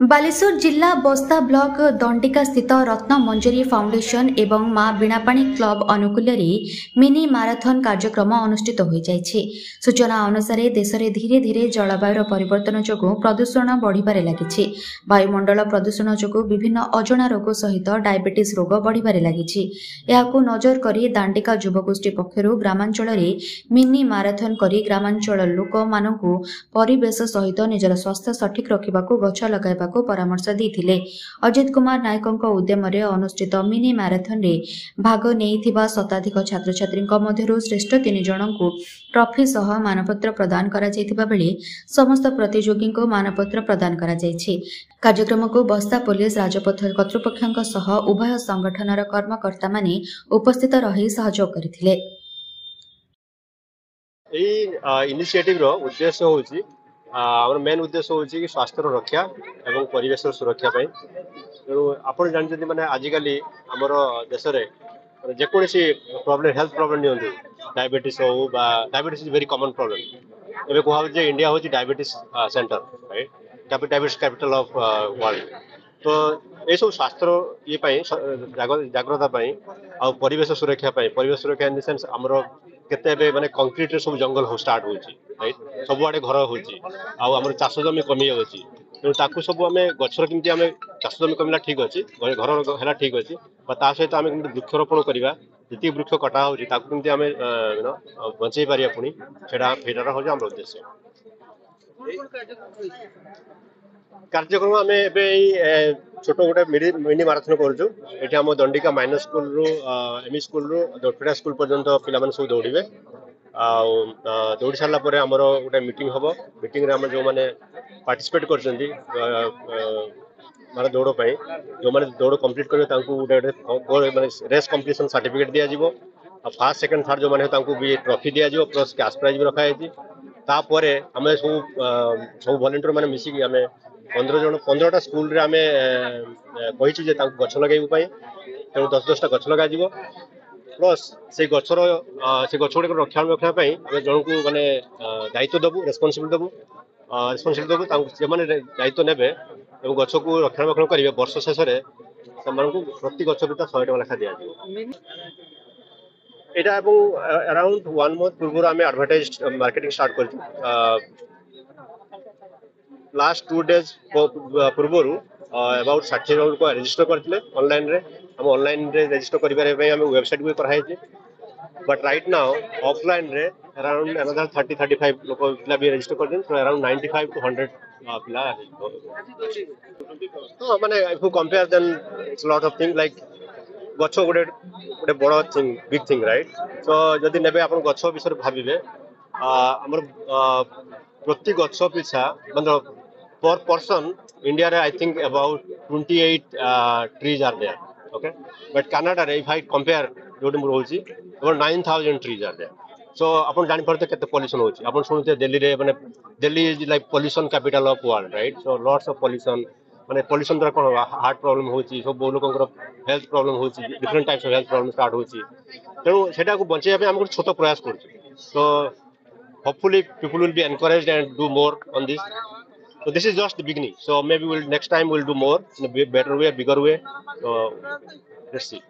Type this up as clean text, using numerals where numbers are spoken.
बालेश्वर जिला बस्ता ब्लॉक दंडिका स्थित रत्न मंजरी फाउंडेशन एवं मां बीणापाणी क्लब अनुकूल मिनी माराथन कार्यक्रम अनुष्ठित हो जाइछि। सूचना अनुसार देश में धीरे धीरे जलवायु परिवर्तन जो प्रदूषण बढ़िबारे लागिछि। वायुमंडल प्रदूषण जो विभिन्न अजणा रोग सहित डायबिटीज रोग बढ़िबारे लागिछि। एहाकु नजर करी दांडिका युवगोष्ठी पक्षरु ग्रामांचल मिनी माराथन करी ग्रामांचल लोक मानकु परिवेश सहित निजर स्वास्थ्य सठिक रखिबाकु गछ लगाइबा परामर्श देथिले। अजित कुमार नायकଙ୍କ उद्यमरे अनुष्ठित मिनी माराथन रे भाग नेइथिबा शताधिक छात्र छात्रीଙ୍କ मध्यरु श्रेष्ठ 3 जणଙ୍କୁ ट्रॉफी सह मानपत्र प्रदान करा जायतिबा बेले समस्त प्रतियोगीଙ୍କୁ मानपत्र प्रदान करा जायछि। कार्यक्रम को बस्ता पुलिस राजपथ कर्तृपक्षଙ୍କ सह उभय संगठनर कर्मकर्ता माने उपस्थित रही सहयोग करथिले। एई इनिशिएटिव रो उद्देश्य होउची आमर मेन उद्देश्य होउची कि स्वास्थ्य रक्षा एवं परिवेश सुरक्षा पाई। तेणु आपण जानते माने आजिकली आमर देश में जेकोसी प्रॉब्लम हेल्थ प्रॉब्लम नहीं डायबिटीज हो diabetes is very common problem. एबे कहा जे इंडिया होची diabetes centre right diabetes capital of world. तो ये सब स्वास्थ्य ये पाई जागृता पाई आ परिवेश सुरक्षा पाई परिवेश सुरक्षा इन द सेंस आमर केते माने कंक्रीट रे सब जंगल हो स्टार्ट होची राइट सब आडे घर होची आ हमर चाष जमी कमी जाउची। तेणु ताकू सब आम गछर केमती आम चाष जमी कमिला ठीक अच्छी घर है ठीक अच्छी ता सहित आम वृक्षरोपण करवा जी वृक्ष कटा होची ताकू केमती आम बचई पारिया पुणी सेटा हूँ आम उद्देश्य। कार्यक्रम आम ए छोट गोटे मिनी माराथन करुँ आम दंडिका माइनर स्कूल रु एमई स्कूल रु दर्फिड़ा स्कूल पर्यंत पिला सब दौड़े दौड़ी सारा पर आमर गोटे मीटिंग हम मीटिंग रे आम जो मैंने पार्टिसिपेट कर माने दौड़ पाई जो मैंने दौड़ कंप्लीट करेंगे गोटे रेस कंप्लीशन सर्टिफिकेट दि जाव फर्स्ट सेकंड थर्ड जो मैंने भी ट्रॉफी दि जाव प्लस कैश प्राइज भी रखाई। तापर आम सब वॉलंटियर मैंने मिसिकी आम 15टा स्कूल रे आम कही गछ लगे तेणु 10-10टा गछ लग प्लस से गछर से गछ गुड़ रक्षणाबेक्षण आम जन को माने दायित्व देवु रेस्पॉन्सिबिलिटी देवु से मैंने दायित्व ने गछ को रक्षणाबेक्षण करेंगे वर्ष शेष प्रति गछ पिता 100 टका लेखा दि जाए। अराउंड 1 मंथ पूर्व आम एडवर्टाइज मार्केटिंग स्टार्ट कर लास्ट 2 days पूर्व अबाउट 60 जन को रजिस्टर करते ऑनलाइन रे हम ऑनलाइन रे रजिस्टर करें आम वेबसाइट भी कराई। बट राइट नाउ ऑफलाइन रे अराउंड अनदर 30-35 लोक पिला भी रजिस्टर कर अराउंड 95 to 100 पिला माने if you compare then it's lot of thing like गछ गोटे गोटे बड़ thing big thing right. So जदि नेबे आपण गछ विषय भाबिबे हमर प्रति गछ पिछा मतलब पर पर्सन इंडिया रे I think about 28 trees are there okay but Canada रे if I compare जोटी मोर होची अबाउट 9000 trees are there। सो आपण जानि परते केते पोल्यूशन होची आपण सुनते दिल्ली रे माने Delhi is like pollution capital of world right. So lots of pollution माने पोल्यूशन द्वारा कोन हार्ट प्रॉब्लम होची सब लोकंकर हेल्थ प्रॉब्लम होची different types of health problem start होची तेणु सेटा को बचेया पे हम छोट प्रयास करछु। सो hopefully people will be encouraged and do more on this. So this is just the beginning. So maybe next time we'll do more in a better way, bigger way. So let's see.